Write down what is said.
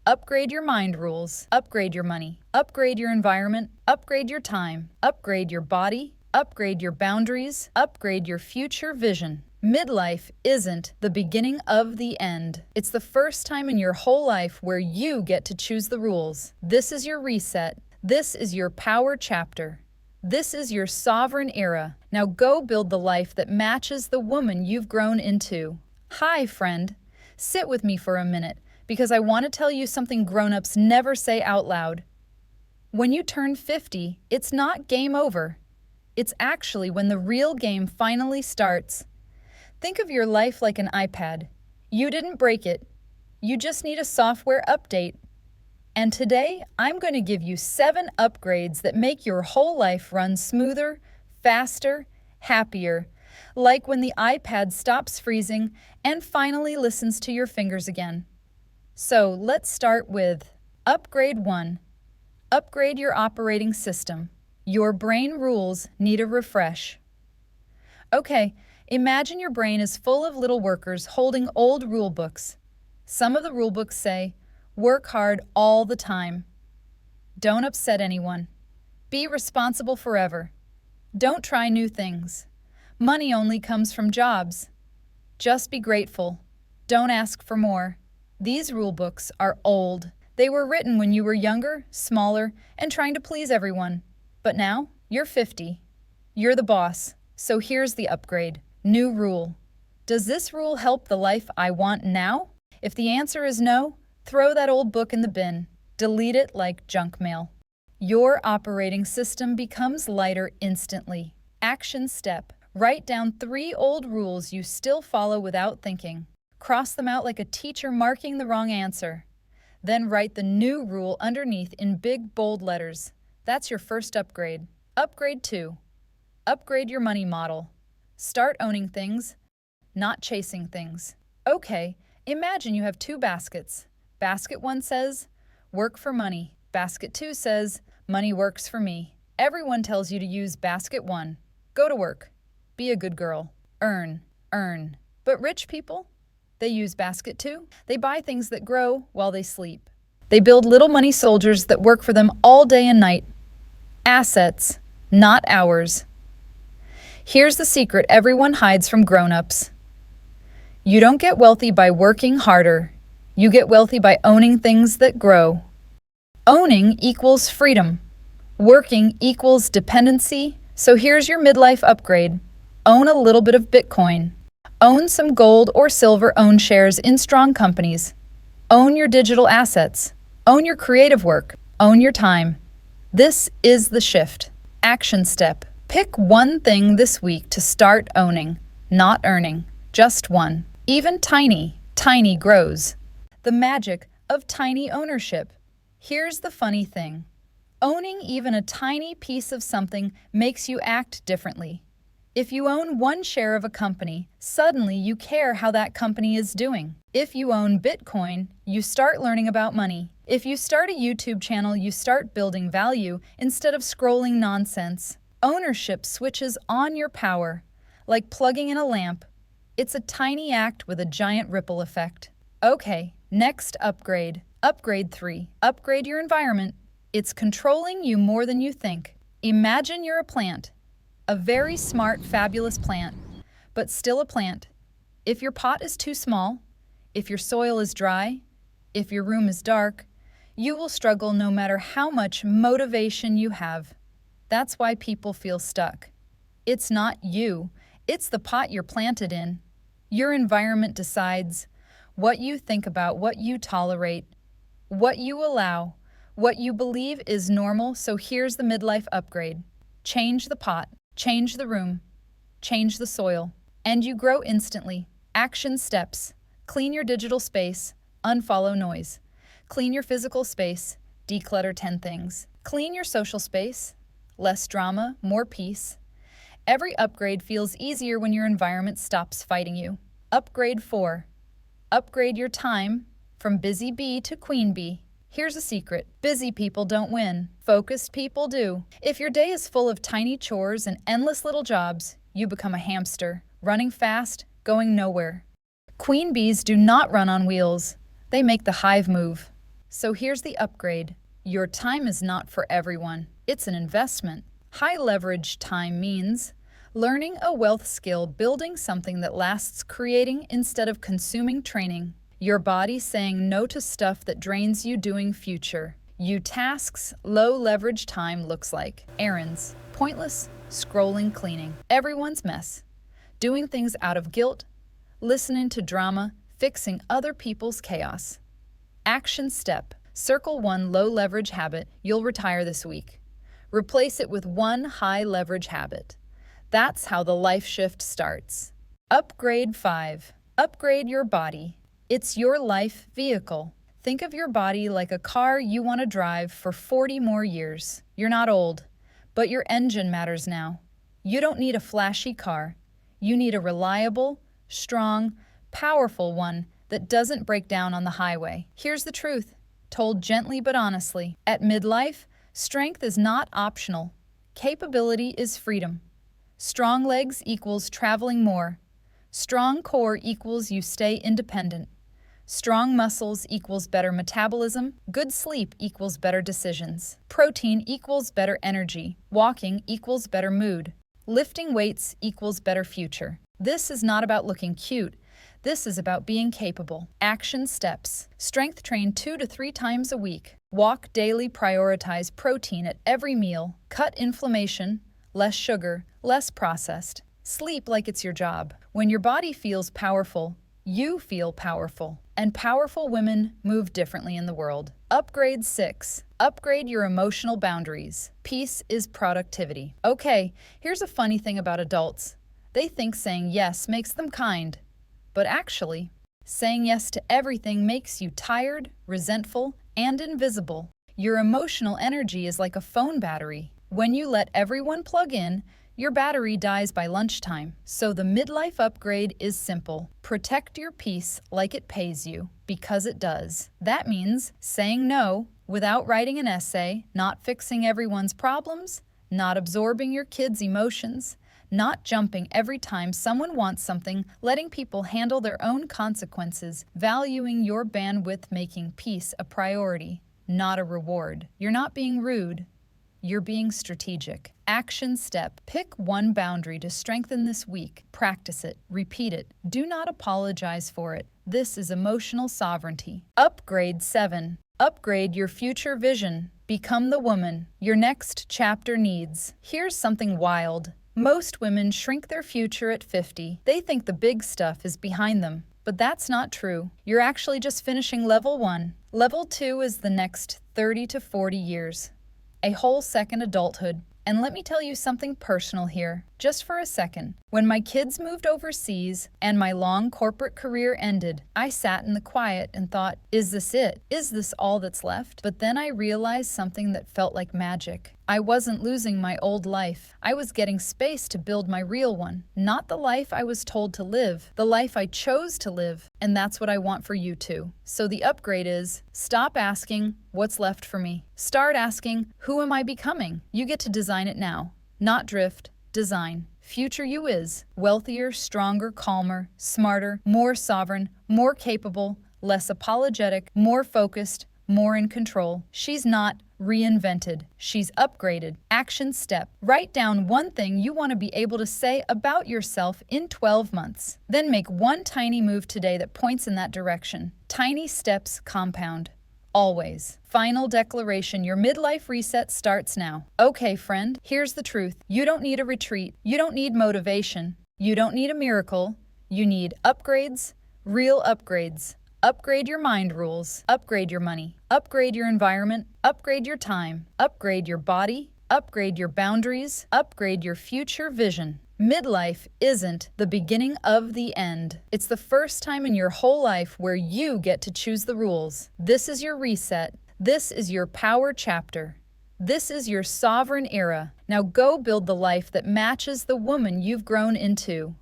Upgrade your mind rules. Upgrade your money. Upgrade your environment. Upgrade your time. Upgrade your body. Upgrade your boundaries. Upgrade your future vision. Midlife isn't the beginning of the end. It's the first time in your whole life where you get to choose the rules. This is your reset. This is your power chapter. This is your sovereign era. Now go build the life that matches the woman you've grown into. Hi, friend. Sit with me for a minute because I want to tell you something grown-ups never say out loud. When you turn 50, it's not game over. It's actually when the real game finally starts. Think of your life like an iPad. You didn't break it. You just need a software update. And today, I'm going to give you 7 upgrades that make your whole life run smoother, faster, happier, like when the iPad stops freezing and finally listens to your fingers again. So let's start with Upgrade 1. Upgrade your operating system. Your brain rules need a refresh. Okay, imagine your brain is full of little workers holding old rule books. Some of the rule books say, work hard all the time. Don't upset anyone. Be responsible forever. Don't try new things. Money only comes from jobs. Just be grateful. Don't ask for more. These rule books are old. They were written when you were younger, smaller, and trying to please everyone. But now, you're 50. You're the boss. So here's the upgrade. New rule. Does this rule help the life I want now? If the answer is no, throw that old book in the bin. Delete it like junk mail. Your operating system becomes lighter instantly. Action step. Write down 3 old rules you still follow without thinking. Cross them out like a teacher marking the wrong answer. Then write the new rule underneath in big, bold letters. That's your first upgrade. Upgrade 2. Upgrade your money model. Start owning things, not chasing things. Okay, imagine you have 2 baskets. Basket 1 says, work for money. Basket 2 says, money works for me. Everyone tells you to use basket 1. Go to work. Be a good girl. Earn. Earn. But rich people? They use basket 2. They buy things that grow while they sleep. They build little money soldiers that work for them all day and night. Assets, not hours. Here's the secret everyone hides from grown-ups. You don't get wealthy by working harder. You get wealthy by owning things that grow. Owning equals freedom. Working equals dependency. So here's your midlife upgrade. Own a little bit of Bitcoin. Own some gold or silver-owned shares in strong companies. Own your digital assets. Own your creative work. Own your time. This is the shift. Action step. Pick one thing this week to start owning, not earning. Just one. Even tiny grows. The magic of tiny ownership. Here's the funny thing. Owning even a tiny piece of something makes you act differently. If you own 1 share of a company, suddenly you care how that company is doing. If you own Bitcoin, you start learning about money. If you start a YouTube channel, you start building value instead of scrolling nonsense. Ownership switches on your power, like plugging in a lamp. It's a tiny act with a giant ripple effect. Okay, next upgrade. Upgrade 3. Upgrade your environment. It's controlling you more than you think. Imagine you're a plant. A very smart, fabulous plant, but still a plant. If your pot is too small, if your soil is dry, if your room is dark, you will struggle no matter how much motivation you have. That's why people feel stuck. It's not you, it's the pot you're planted in. Your environment decides what you think about, what you tolerate, what you allow, what you believe is normal. So here's the midlife upgrade. Change the pot. Change the room, change the soil, and you grow instantly. Action steps. Clean your digital space, unfollow noise. Clean your physical space, declutter 10 things. Clean your social space, less drama, more peace. Every upgrade feels easier when your environment stops fighting you. Upgrade 4. Upgrade your time from busy bee to queen bee. Here's a secret. Busy people don't win. Focused people do. If your day is full of tiny chores and endless little jobs, you become a hamster, running fast, going nowhere. Queen bees do not run on wheels. They make the hive move. So here's the upgrade. Your time is not for everyone. It's an investment. High leverage time means learning a wealth skill, building something that lasts, creating instead of consuming, training your body, saying no to stuff that drains you, doing future you tasks. Low leverage time looks like errands, pointless scrolling, cleaning everyone's mess, doing things out of guilt, listening to drama, fixing other people's chaos. Action step. Circle one low leverage habit you'll retire this week. Replace it with one high leverage habit. That's how the life shift starts. Upgrade 5. Upgrade your body. It's your life vehicle. Think of your body like a car you want to drive for 40 more years. You're not old, but your engine matters now. You don't need a flashy car. You need a reliable, strong, powerful one that doesn't break down on the highway. Here's the truth, told gently but honestly. At midlife, strength is not optional. Capability is freedom. Strong legs equals traveling more. Strong core equals you stay independent. Strong muscles equals better metabolism. Good sleep equals better decisions. Protein equals better energy. Walking equals better mood. Lifting weights equals better future. This is not about looking cute. This is about being capable. Action steps. Strength train 2 to 3 times a week. Walk daily. Prioritize protein at every meal. Cut inflammation. Less sugar. Less processed. Sleep like it's your job. When your body feels powerful, you feel powerful. And powerful women move differently in the world. Upgrade 6. Upgrade your emotional boundaries. Peace is productivity. Okay, here's a funny thing about adults. They think saying yes makes them kind. But actually, saying yes to everything makes you tired, resentful, and invisible. Your emotional energy is like a phone battery. When you let everyone plug in, your battery dies by lunchtime. So the midlife upgrade is simple. Protect your peace like it pays you, because it does. That means saying no without writing an essay, not fixing everyone's problems, not absorbing your kids' emotions, not jumping every time someone wants something, letting people handle their own consequences, valuing your bandwidth, making peace a priority, not a reward. You're not being rude. You're being strategic. Action step. Pick one boundary to strengthen this week. Practice it. Repeat it. Do not apologize for it. This is emotional sovereignty. Upgrade 7. Upgrade your future vision. Become the woman your next chapter needs. Here's something wild. Most women shrink their future at 50. They think the big stuff is behind them. But that's not true. You're actually just finishing level 1. Level 2 is the next 30 to 40 years. A whole second adulthood. And let me tell you something personal here, just for a second. When my kids moved overseas and my long corporate career ended, I sat in the quiet and thought, is this it? Is this all that's left? But then I realized something that felt like magic. I wasn't losing my old life. I was getting space to build my real one. Not the life I was told to live, the life I chose to live. And that's what I want for you too. So the upgrade is, stop asking, what's left for me? Start asking, who am I becoming? You get to design it now. Not drift, design. Future you is wealthier, stronger, calmer, smarter, more sovereign, more capable, less apologetic, more focused, more in control. She's not reinvented. She's upgraded. Action step. Write down one thing you want to be able to say about yourself in 12 months. Then make one tiny move today that points in that direction. Tiny steps compound. Always. Final declaration. Your midlife reset starts now. Okay, friend, here's the truth. You don't need a retreat. You don't need motivation. You don't need a miracle. You need upgrades, real upgrades. Upgrade your mind rules. Upgrade your money. Upgrade your environment. Upgrade your time. Upgrade your body. Upgrade your boundaries. Upgrade your future vision. Midlife isn't the beginning of the end. It's the first time in your whole life where you get to choose the rules. This is your reset. This is your power chapter. This is your sovereign era. Now go build the life that matches the woman you've grown into.